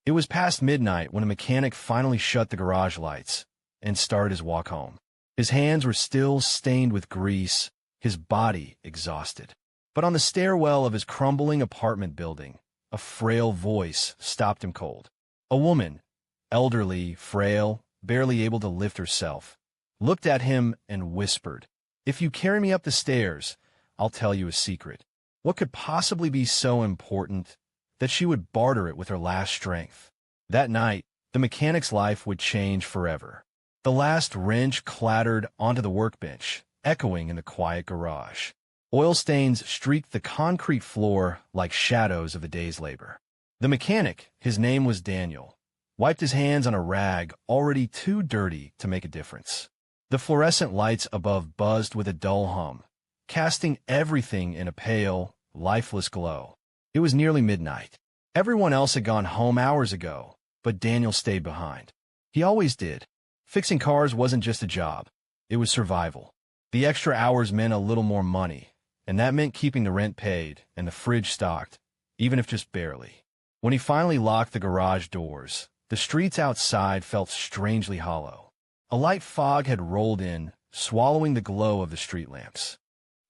It was past midnight when a mechanic finally shut the garage lights and started his walk home. His hands were still stained with grease, his body exhausted. But on the stairwell of his crumbling apartment building, a frail voice stopped him cold. A woman, elderly, frail, barely able to lift herself, looked at him and whispered, "If you carry me up the stairs, I'll tell you a secret." What could possibly be so important that she would barter it with her last strength? That night, the mechanic's life would change forever. The last wrench clattered onto the workbench, echoing in the quiet garage. Oil stains streaked the concrete floor like shadows of the day's labor. The mechanic, his name was Daniel, wiped his hands on a rag already too dirty to make a difference. The fluorescent lights above buzzed with a dull hum, casting everything in a pale, lifeless glow. It was nearly midnight. Everyone else had gone home hours ago, but Daniel stayed behind. He always did. Fixing cars wasn't just a job. It was survival. The extra hours meant a little more money, and that meant keeping the rent paid and the fridge stocked, even if just barely. When he finally locked the garage doors, the streets outside felt strangely hollow. A light fog had rolled in, swallowing the glow of the street lamps.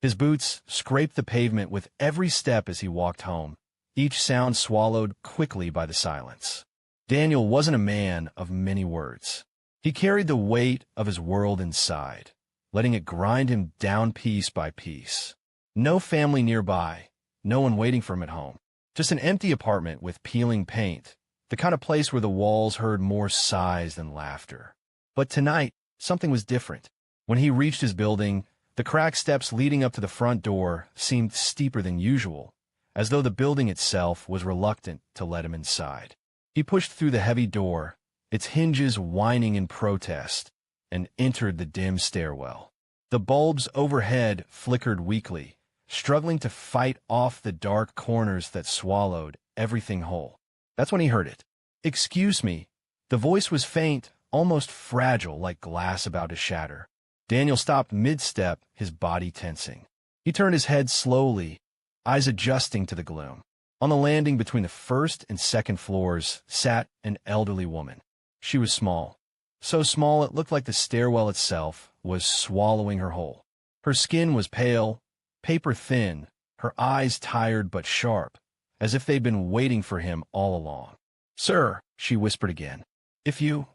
His boots scraped the pavement with every step as he walked home, each sound swallowed quickly by the silence. Daniel wasn't a man of many words. He carried the weight of his world inside, letting it grind him down piece by piece. No family nearby, no one waiting for him at home. Just an empty apartment with peeling paint, the kind of place where the walls heard more sighs than laughter. But tonight, something was different. When he reached his building, the cracked steps leading up to the front door seemed steeper than usual, as though the building itself was reluctant to let him inside. He pushed through the heavy door, its hinges whining in protest, and entered the dim stairwell. The bulbs overhead flickered weakly, struggling to fight off the dark corners that swallowed everything whole. That's when he heard it. "Excuse me." The voice was faint, almost fragile, like glass about to shatter. Daniel stopped mid-step, his body tensing. He turned his head slowly, eyes adjusting to the gloom. On the landing between the first and second floors sat an elderly woman. She was small, so small it looked like the stairwell itself was swallowing her whole. Her skin was pale, paper-thin, her eyes tired but sharp, as if they'd been waiting for him all along. "Sir," she whispered again, "if you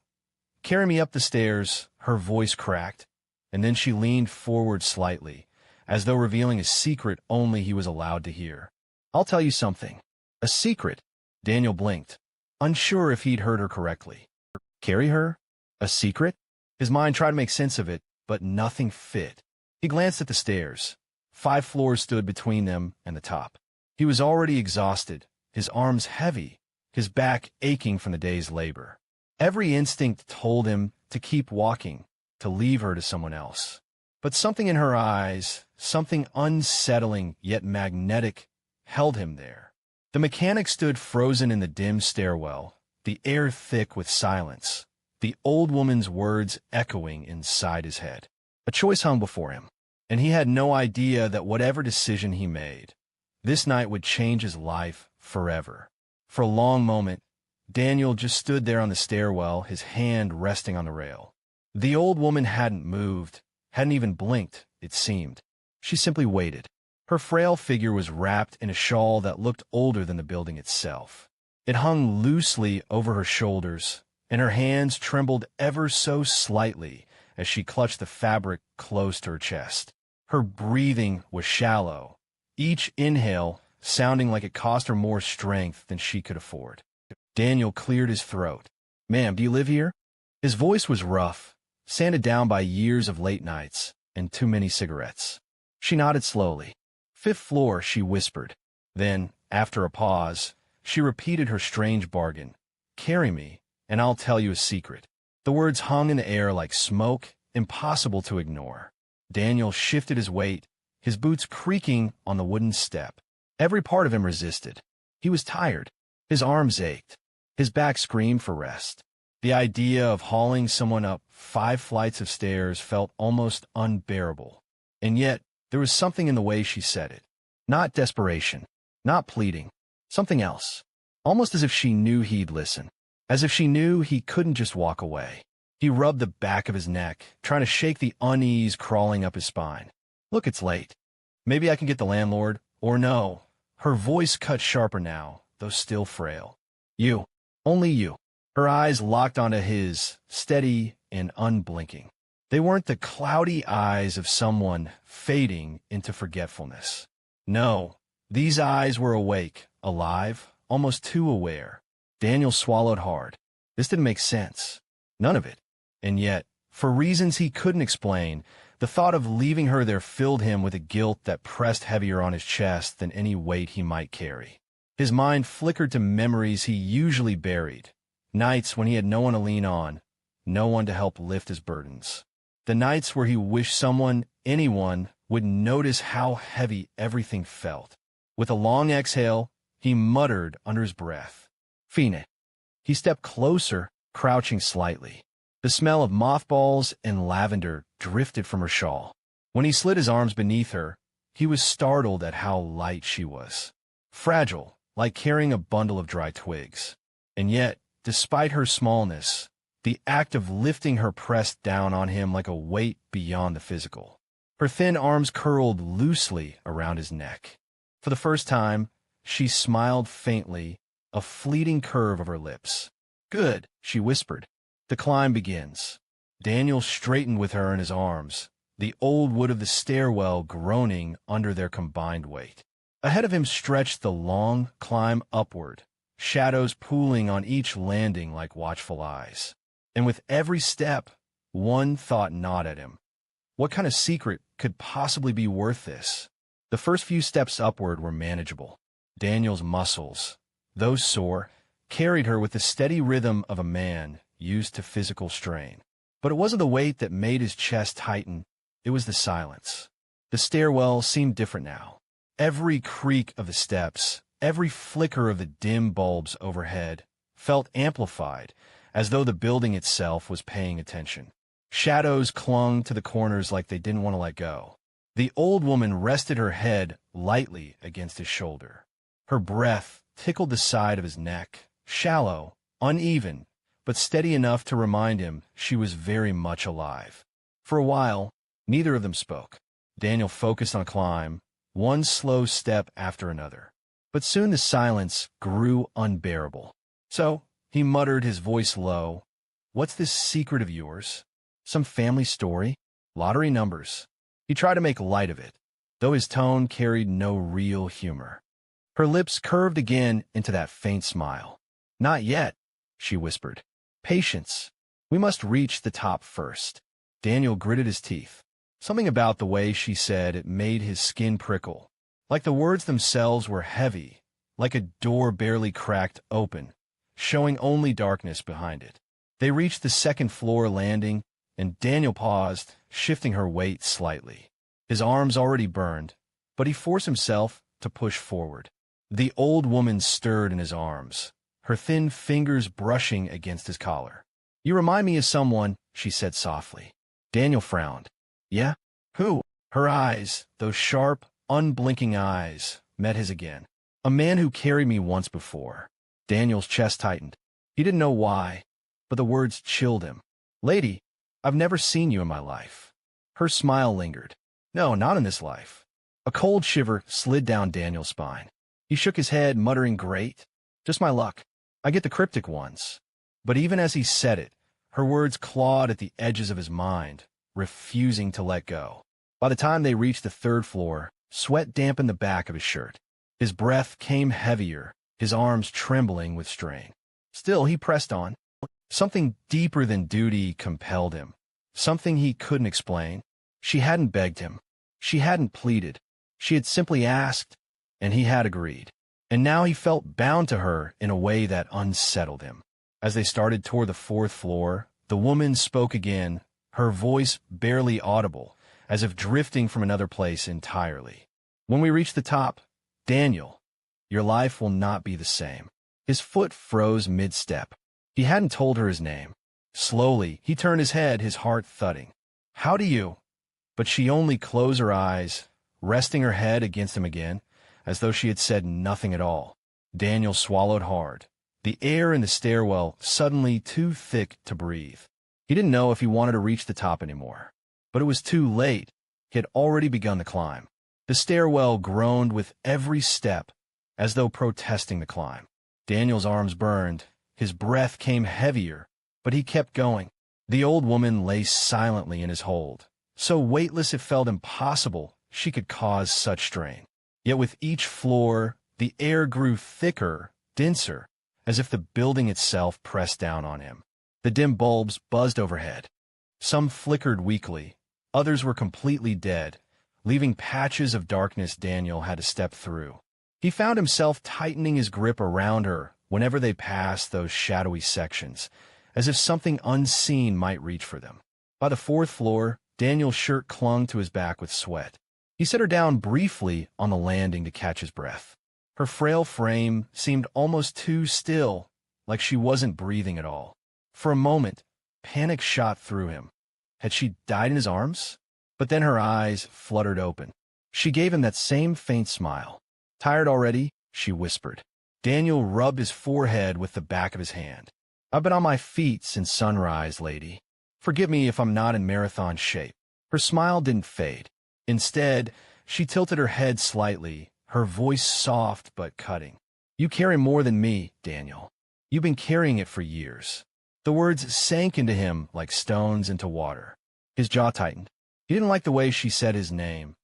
carry me up the stairs." Her voice cracked, and then she leaned forward slightly, as though revealing a secret only he was allowed to hear. "I'll tell you something." "A secret?" Daniel blinked, unsure if he'd heard her correctly. Carry her? A secret? His mind tried to make sense of it, but nothing fit. He glanced at the stairs. 5 floors stood between them and the top. He was already exhausted, his arms heavy, his back aching from the day's labor. Every instinct told him to keep walking, to leave her to someone else. But something in her eyes, something unsettling yet magnetic, held him there. The mechanic stood frozen in the dim stairwell, the air thick with silence, the old woman's words echoing inside his head. A choice hung before him, and he had no idea that whatever decision he made, this night would change his life forever. For a long moment, Daniel just stood there on the stairwell, his hand resting on the rail. The old woman hadn't moved, hadn't even blinked, it seemed. She simply waited. Her frail figure was wrapped in a shawl that looked older than the building itself. It hung loosely over her shoulders, and her hands trembled ever so slightly as she clutched the fabric close to her chest. Her breathing was shallow, each inhale sounding like it cost her more strength than she could afford. Daniel cleared his throat. "Ma'am, do you live here?" His voice was rough, sanded down by years of late nights and too many cigarettes. She nodded slowly. "5th floor," she whispered. Then, after a pause, she repeated her strange bargain. "Carry me, and I'll tell you a secret." The words hung in the air like smoke, impossible to ignore. Daniel shifted his weight, his boots creaking on the wooden step. Every part of him resisted. He was tired. His arms ached. His back screamed for rest. The idea of hauling someone up 5 flights of stairs felt almost unbearable. And yet, there was something in the way she said it. Not desperation, not pleading. Something else. almost as if she knew he'd listen, as if she knew he couldn't just walk away. He rubbed the back of his neck, trying to shake the unease crawling up his spine. Look, it's late. Maybe I can get the landlord, or no. Her voice cut sharper now, though still frail. You. Only you. Her eyes locked onto his, steady and unblinking. They weren't the cloudy eyes of someone fading into forgetfulness. No, these eyes were awake, alive, almost too aware. Daniel swallowed hard. This didn't make sense. None of it. And yet, for reasons he couldn't explain, the thought of leaving her there filled him with a guilt that pressed heavier on his chest than any weight he might carry. His mind flickered to memories he usually buried, nights when he had no one to lean on, no one to help lift his burdens. The nights where he wished someone, anyone, would notice how heavy everything felt. With a long exhale, he muttered under his breath, "Fine." He stepped closer, crouching slightly. The smell of mothballs and lavender drifted from her shawl. When he slid his arms beneath her, he was startled at how light she was. Fragile, like carrying a bundle of dry twigs. And yet, despite her smallness, the act of lifting her pressed down on him like a weight beyond the physical. Her thin arms curled loosely around his neck. For the first time, she smiled faintly, a fleeting curve of her lips. "Good," she whispered. "The climb begins." Daniel straightened with her in his arms, the old wood of the stairwell groaning under their combined weight. Ahead of him stretched the long climb upward, shadows pooling on each landing like watchful eyes. And with every step, one thought gnawed at him. What kind of secret could possibly be worth this? The first few steps upward were manageable. Daniel's muscles, though sore, carried her with the steady rhythm of a man used to physical strain. But it wasn't the weight that made his chest tighten, it was the silence. The stairwell seemed different now. Every creak of the steps, every flicker of the dim bulbs overhead, felt amplified, as though the building itself was paying attention. Shadows clung to the corners like they didn't want to let go. The old woman rested her head lightly against his shoulder. Her breath tickled the side of his neck, shallow, uneven, but steady enough to remind him she was very much alive. For a while, neither of them spoke. Daniel focused on climb, one slow step after another. But soon the silence grew unbearable. So he muttered, his voice low, "What's this secret of yours? Some family story? Lottery numbers?" He tried to make light of it, though his tone carried no real humor. Her lips curved again into that faint smile. "Not yet," she whispered. "Patience. We must reach the top first." Daniel gritted his teeth. Something about the way she said it made his skin prickle. Like the words themselves were heavy, like a door barely cracked open, showing only darkness behind it. They reached the second floor landing, and Daniel paused, shifting her weight slightly. His arms already burned, but he forced himself to push forward. The old woman stirred in his arms, her thin fingers brushing against his collar. "You remind me of someone," she said softly. Daniel frowned. "Yeah? Who?" Her eyes, those sharp, unblinking eyes, met his again. "A man who carried me once before." Daniel's chest tightened. He didn't know why, but the words chilled him. "Lady, I've never seen you in my life." Her smile lingered. "No, not in this life." A cold shiver slid down Daniel's spine. He shook his head, muttering, "Great. Just my luck. I get the cryptic ones." But even as he said it, her words clawed at the edges of his mind, refusing to let go. By the time they reached the third floor, sweat dampened the back of his shirt. His breath came heavier, his arms trembling with strain. Still, he pressed on. Something deeper than duty compelled him. Something he couldn't explain. She hadn't begged him. She hadn't pleaded. She had simply asked, and he had agreed. And now he felt bound to her in a way that unsettled him. As they started toward the fourth floor, the woman spoke again, her voice barely audible, as if drifting from another place entirely. "When we reach the top, Daniel, your life will not be the same." His foot froze mid-step. He hadn't told her his name. Slowly, he turned his head, his heart thudding. "How do you?" But she only closed her eyes, resting her head against him again, as though she had said nothing at all. Daniel swallowed hard. The air in the stairwell suddenly too thick to breathe. He didn't know if he wanted to reach the top anymore. But it was too late. He had already begun the climb. The stairwell groaned with every step, as though protesting the climb. Daniel's arms burned. His breath came heavier, but he kept going. The old woman lay silently in his hold, so weightless it felt impossible she could cause such strain. Yet with each floor, the air grew thicker, denser, as if the building itself pressed down on him. The dim bulbs buzzed overhead. Some flickered weakly, others were completely dead, leaving patches of darkness Daniel had to step through. He found himself tightening his grip around her whenever they passed those shadowy sections, as if something unseen might reach for them. By the fourth floor, Daniel's shirt clung to his back with sweat. He set her down briefly on the landing to catch his breath. Her frail frame seemed almost too still, like she wasn't breathing at all. For a moment, panic shot through him. Had she died in his arms? But then her eyes fluttered open. She gave him that same faint smile. Tired already? She whispered. Daniel rubbed his forehead with the back of his hand. I've been on my feet since sunrise, lady. Forgive me if I'm not in marathon shape. Her smile didn't fade. Instead, she tilted her head slightly, her voice soft but cutting. You carry more than me, Daniel. You've been carrying it for years. The words sank into him like stones into water. His jaw tightened. He didn't like the way she said his name,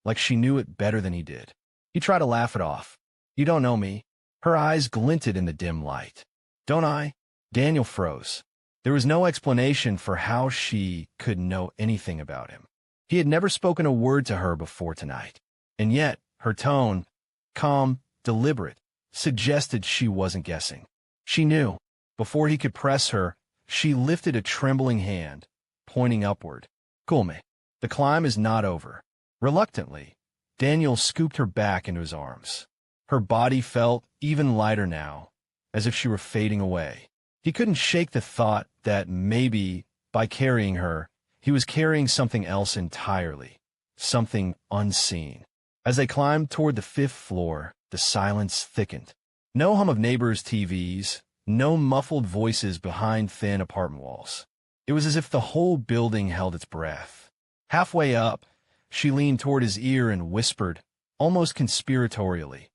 like she knew it better than he did. He tried to laugh it off. You don't know me. Her eyes glinted in the dim light. Don't I? Daniel froze. There was no explanation for how she could know anything about him. He had never spoken a word to her before tonight. And yet, her tone, calm, deliberate, suggested she wasn't guessing. She knew. Before he could press her, she lifted a trembling hand, pointing upward. Cool me. The climb is not over. Reluctantly, Daniel scooped her back into his arms. Her body felt even lighter now, as if she were fading away. He couldn't shake the thought that maybe, by carrying her, he was carrying something else entirely, something unseen. As they climbed toward the fifth floor, the silence thickened. No hum of neighbors' TVs, no muffled voices behind thin apartment walls. It was as if the whole building held its breath. Halfway up, she leaned toward his ear and whispered, almost conspiratorially,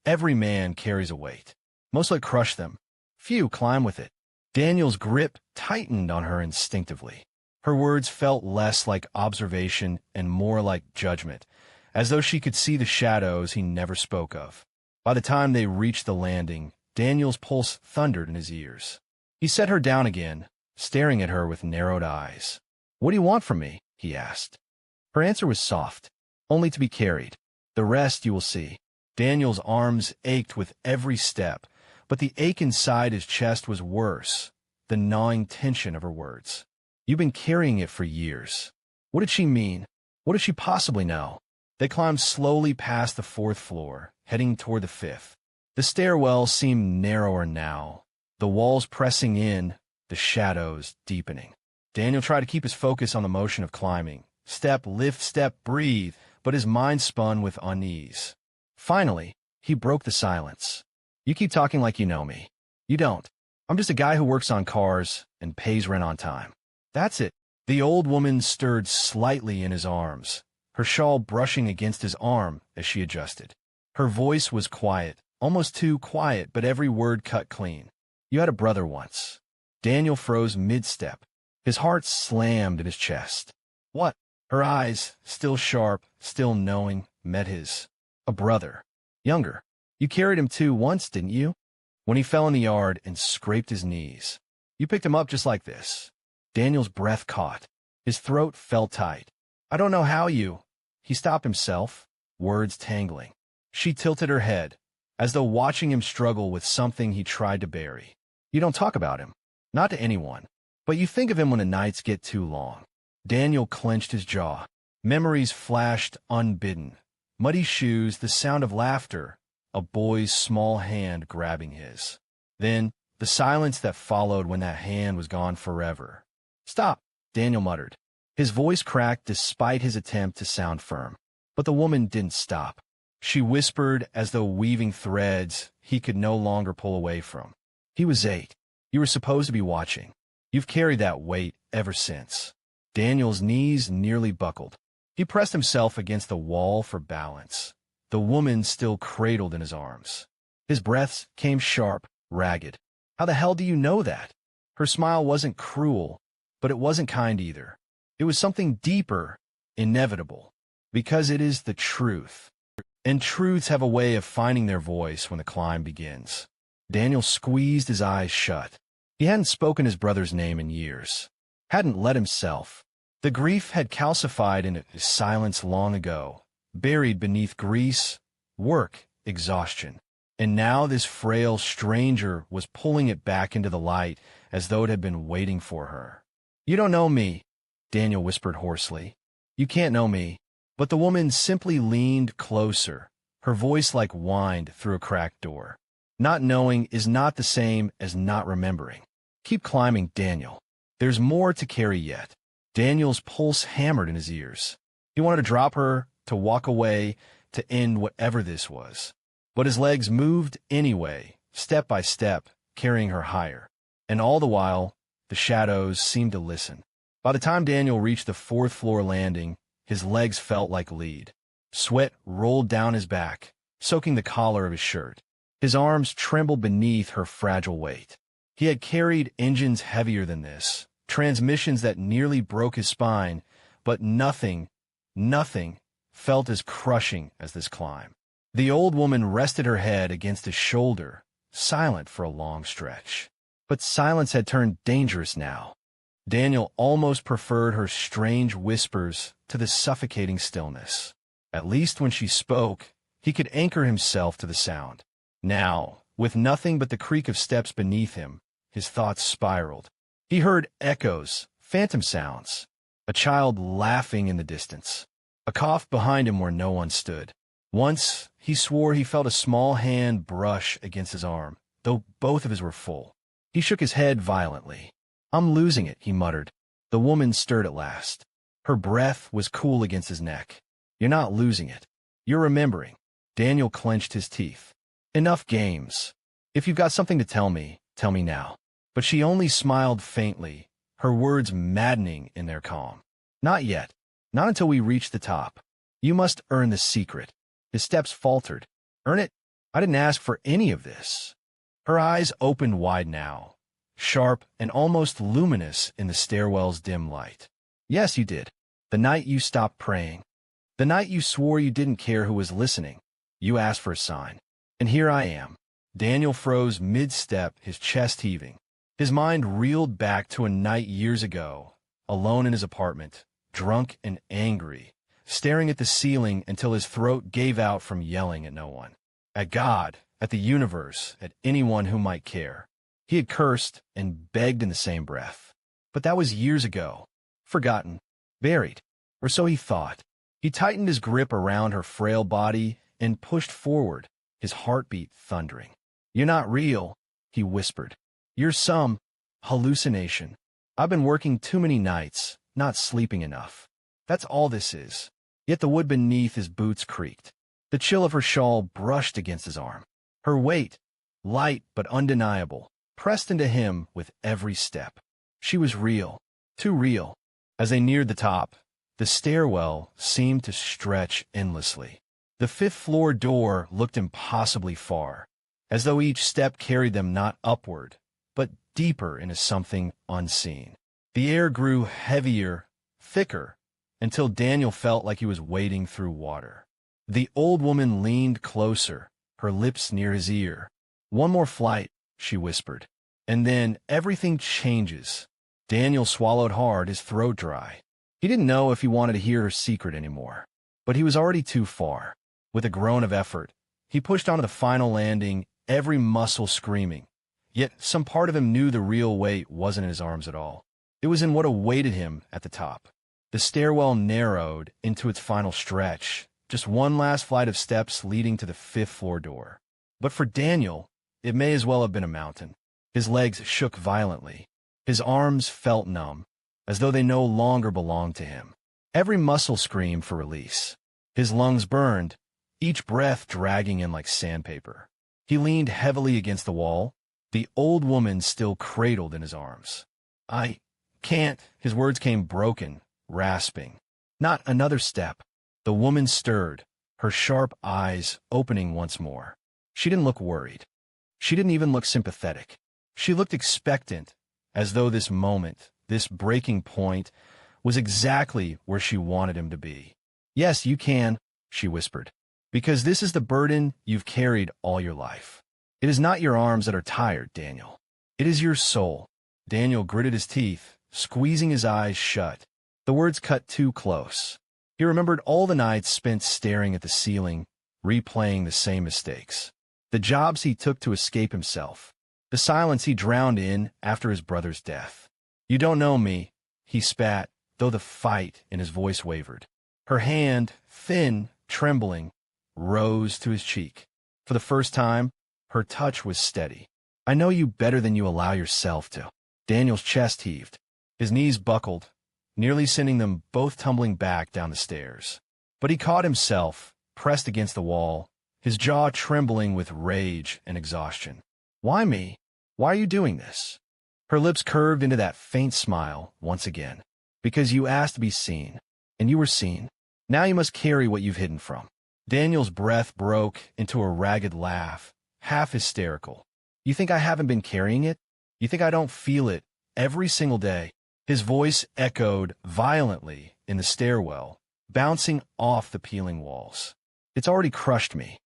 every man carries a weight. Most let crush them. Few climb with it. Daniel's grip tightened on her instinctively. Her words felt less like observation and more like judgment, as though she could see the shadows he never spoke of. By the time they reached the landing, Daniel's pulse thundered in his ears. He set her down again, staring at her with narrowed eyes. What do you want from me? He asked. Her answer was soft. Only to be carried. The rest you will see. Daniel's arms ached with every step, but the ache inside his chest was worse, the gnawing tension of her words. You've been carrying it for years. What did she mean? What did she possibly know? They climbed slowly past the fourth floor, heading toward the fifth. The stairwell seemed narrower now, the walls pressing in, the shadows deepening. Daniel tried to keep his focus on the motion of climbing. Step, lift, step, breathe, but his mind spun with unease. Finally, he broke the silence. You keep talking like you know me. You don't. I'm just a guy who works on cars and pays rent on time. That's it. The old woman stirred slightly in his arms, her shawl brushing against his arm as she adjusted. Her voice was quiet, almost too quiet, but every word cut clean. You had a brother once. Daniel froze mid-step. His heart slammed in his chest. What? Her eyes, still sharp, still knowing, met his. A brother. Younger. You carried him too once, didn't you? When he fell in the yard and scraped his knees. You picked him up just like this. Daniel's breath caught. His throat felt tight. I don't know how you... He stopped himself, words tangling. She tilted her head, as though watching him struggle with something he tried to bury. You don't talk about him. Not to anyone. But you think of him when the nights get too long. Daniel clenched his jaw. Memories flashed unbidden. Muddy shoes, the sound of laughter, a boy's small hand grabbing his. Then, the silence that followed when that hand was gone forever. Stop, Daniel muttered. His voice cracked despite his attempt to sound firm. But the woman didn't stop. she whispered as though weaving threads he could no longer pull away from. He was 8. You were supposed to be watching. You've carried that weight ever since. Daniel's knees nearly buckled. He pressed himself against the wall for balance, the woman still cradled in his arms. His breaths came sharp, ragged. How the hell do you know that? Her smile wasn't cruel, but it wasn't kind either. It was something deeper, inevitable, because it is the truth. And truths have a way of finding their voice when the climb begins. Daniel squeezed his eyes shut. He hadn't spoken his brother's name in years. Hadn't let himself. The grief had calcified in his silence long ago, buried beneath grease, work, exhaustion. And now this frail stranger was pulling it back into the light as though it had been waiting for her. "You don't know me," Daniel whispered hoarsely. "You can't know me." But the woman simply leaned closer, her voice like whined through a cracked door. "Not knowing is not the same as not remembering. Keep climbing, Daniel. There's more to carry yet." Daniel's pulse hammered in his ears. He wanted to drop her, to walk away, to end whatever this was. But his legs moved anyway, step by step, carrying her higher. And all the while, the shadows seemed to listen. By the time Daniel reached the 4th-floor landing, his legs felt like lead. Sweat rolled down his back, soaking the collar of his shirt. His arms trembled beneath her fragile weight. He had carried engines heavier than this, transmissions that nearly broke his spine, but nothing felt as crushing as this climb. The old woman rested her head against his shoulder, silent for a long stretch. But silence had turned dangerous now. Daniel almost preferred her strange whispers to the suffocating stillness. At least when she spoke, he could anchor himself to the sound. Now, with nothing but the creak of steps beneath him, his thoughts spiraled. He heard echoes, phantom sounds, a child laughing in the distance, a cough behind him where no one stood. Once, he swore he felt a small hand brush against his arm, though both of his were full. He shook his head violently. "I'm losing it," he muttered. The woman stirred at last. Her breath was cool against his neck. "You're not losing it. You're remembering." Daniel clenched his teeth. "Enough games. If you've got something to tell me now." But she only smiled faintly, her words maddening in their calm. "Not yet. Not until we reach the top. You must earn the secret." His steps faltered. "Earn it? I didn't ask for any of this." Her eyes opened wide now, sharp and almost luminous in the stairwell's dim light. "Yes, you did. The night you stopped praying. The night you swore you didn't care who was listening. You asked for a sign. And here I am." Daniel froze mid-step, his chest heaving. His mind reeled back to a night years ago, alone in his apartment, drunk and angry, staring at the ceiling until his throat gave out from yelling at no one. At God, at the universe, at anyone who might care. He had cursed and begged in the same breath. But that was years ago. Forgotten. Buried. Or so he thought. He tightened his grip around her frail body and pushed forward, his heartbeat thundering. "You're not real," he whispered. "You're some hallucination. I've been working too many nights, not sleeping enough. That's all this is." Yet the wood beneath his boots creaked. The chill of her shawl brushed against his arm. Her weight, light but undeniable, pressed into him with every step. She was real, too real. As they neared the top, the stairwell seemed to stretch endlessly. The 5th-floor door looked impossibly far, as though each step carried them not upward, but deeper into something unseen. The air grew heavier, thicker, until Daniel felt like he was wading through water. The old woman leaned closer, her lips near his ear. "One more flight," she whispered. "And then everything changes." Daniel swallowed hard, his throat dry. He didn't know if he wanted to hear her secret anymore. But he was already too far. With a groan of effort, he pushed onto the final landing, every muscle screaming. Yet some part of him knew the real weight wasn't in his arms at all. It was in what awaited him at the top. The stairwell narrowed into its final stretch, just one last flight of steps leading to the 5th-floor door. But for Daniel, it may as well have been a mountain. His legs shook violently. His arms felt numb, as though they no longer belonged to him. Every muscle screamed for release. His lungs burned, each breath dragging in like sandpaper. He leaned heavily against the wall, the old woman still cradled in his arms. I can't. His words came broken, rasping. Not another step. The woman stirred, her sharp eyes opening once more. She didn't look worried. She didn't even look sympathetic. She looked expectant, as though this moment, this breaking point, was exactly where she wanted him to be. Yes, you can, she whispered, because this is the burden you've carried all your life. It is not your arms that are tired, Daniel. It is your soul. Daniel gritted his teeth, squeezing his eyes shut. The words cut too close. He remembered all the nights spent staring at the ceiling, replaying the same mistakes. The jobs he took to escape himself. The silence he drowned in after his brother's death. You don't know me, he spat, though the fight in his voice wavered. Her hand, thin, trembling, rose to his cheek. For the first time, her touch was steady. I know you better than you allow yourself to. Daniel's chest heaved. His knees buckled, nearly sending them both tumbling back down the stairs. But he caught himself, pressed against the wall, his jaw trembling with rage and exhaustion. Why me? Why are you doing this? Her lips curved into that faint smile once again. Because you asked to be seen, and you were seen. Now you must carry what you've hidden from. Daniel's breath broke into a ragged laugh, half hysterical. You think I haven't been carrying it? You think I don't feel it every single day? His voice echoed violently in the stairwell, bouncing off the peeling walls. It's already crushed me.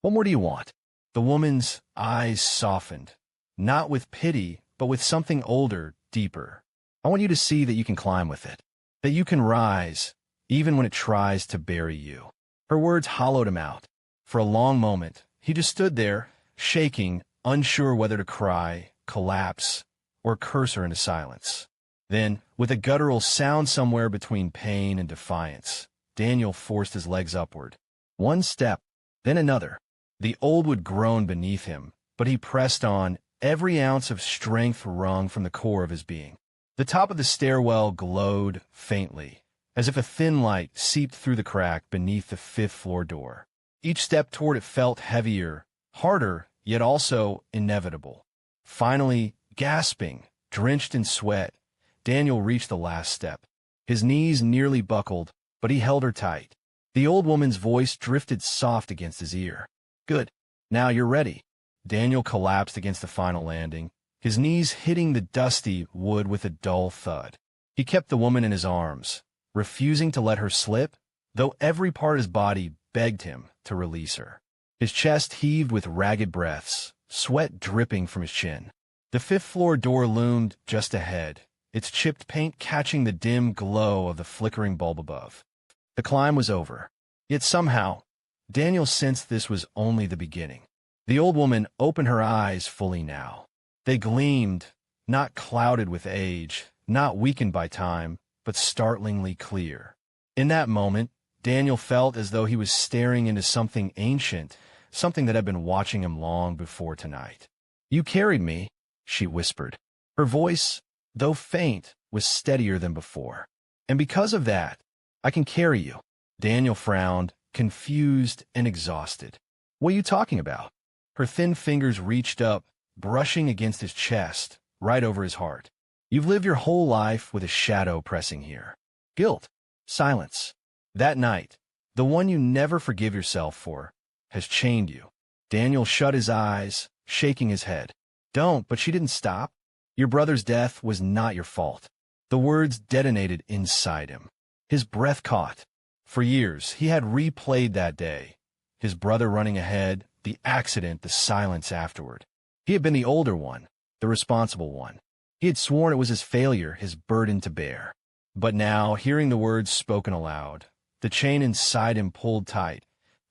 What more do you want? The woman's eyes softened, not with pity, but with something older, deeper. I want you to see that you can climb with it, that you can rise, even when it tries to bury you. Her words hollowed him out. For a long moment, he just stood there, shaking, unsure whether to cry, collapse, or curse her into silence. Then, with a guttural sound somewhere between pain and defiance, Daniel forced his legs upward. One step, then another. The old would groan beneath him, but he pressed on, every ounce of strength wrung from the core of his being. The top of the stairwell glowed faintly, as if a thin light seeped through the crack beneath the fifth-floor door. Each step toward it felt heavier, harder, yet also inevitable. Finally, gasping, drenched in sweat, Daniel reached the last step. His knees nearly buckled, but he held her tight. The old woman's voice drifted soft against his ear. Good. Now you're ready. Daniel collapsed against the final landing, his knees hitting the dusty wood with a dull thud. He kept the woman in his arms, refusing to let her slip, though every part of his body begged him to release her. His chest heaved with ragged breaths, sweat dripping from his chin. The fifth-floor door loomed just ahead, its chipped paint catching the dim glow of the flickering bulb above. The climb was over. Yet somehow, Daniel sensed this was only the beginning. The old woman opened her eyes fully now. They gleamed, not clouded with age, not weakened by time, but startlingly clear. In that moment, Daniel felt as though he was staring into something ancient, something that had been watching him long before tonight. You carried me, she whispered. Her voice, though faint, was steadier than before. And because of that, I can carry you. Daniel frowned, confused and exhausted. What are you talking about? Her thin fingers reached up, brushing against his chest, right over his heart. You've lived your whole life with a shadow pressing here. Guilt. Silence. That night, the one you never forgive yourself for, has chained you. Daniel shut his eyes, shaking his head. Don't, but she didn't stop. Your brother's death was not your fault. The words detonated inside him. His breath caught. For years, he had replayed that day. His brother running ahead, the accident, the silence afterward. He had been the older one, the responsible one. He had sworn it was his failure, his burden to bear. But now, hearing the words spoken aloud, the chain inside him pulled tight,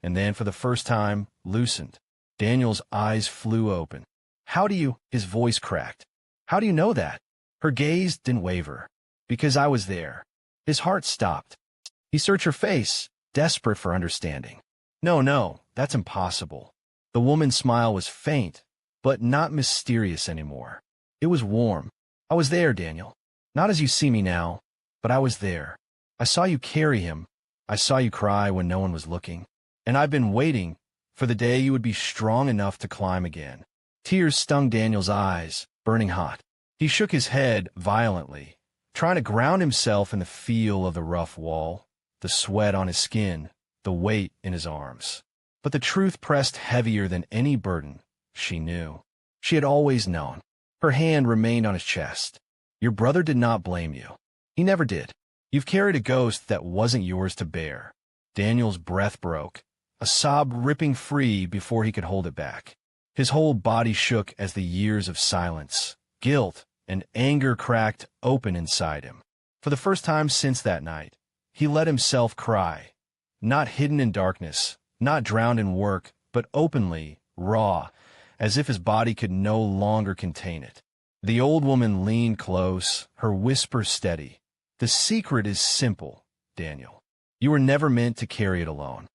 and then, for the first time, loosened. Daniel's eyes flew open. How do you? His voice cracked. How do you know that? Her gaze didn't waver. Because I was there. His heart stopped. He searched her face, desperate for understanding. No, that's impossible. The woman's smile was faint, but not mysterious anymore. It was warm. I was there, Daniel. Not as you see me now, but I was there. I saw you carry him. I saw you cry when no one was looking. and I've been waiting for the day you would be strong enough to climb again." Tears stung Daniel's eyes, burning hot. He shook his head violently, trying to ground himself in the feel of the rough wall, the sweat on his skin, the weight in his arms. But the truth pressed heavier than any burden she knew. She had always known. Her hand remained on his chest. "Your brother did not blame you. He never did. You've carried a ghost that wasn't yours to bear." Daniel's breath broke, a sob ripping free before he could hold it back. His whole body shook as the years of silence, guilt, and anger cracked open inside him. For the first time since that night, he let himself cry, not hidden in darkness, not drowned in work, but openly, raw, as if his body could no longer contain it. The old woman leaned close, her whisper steady. "The secret is simple, Daniel. You were never meant to carry it alone.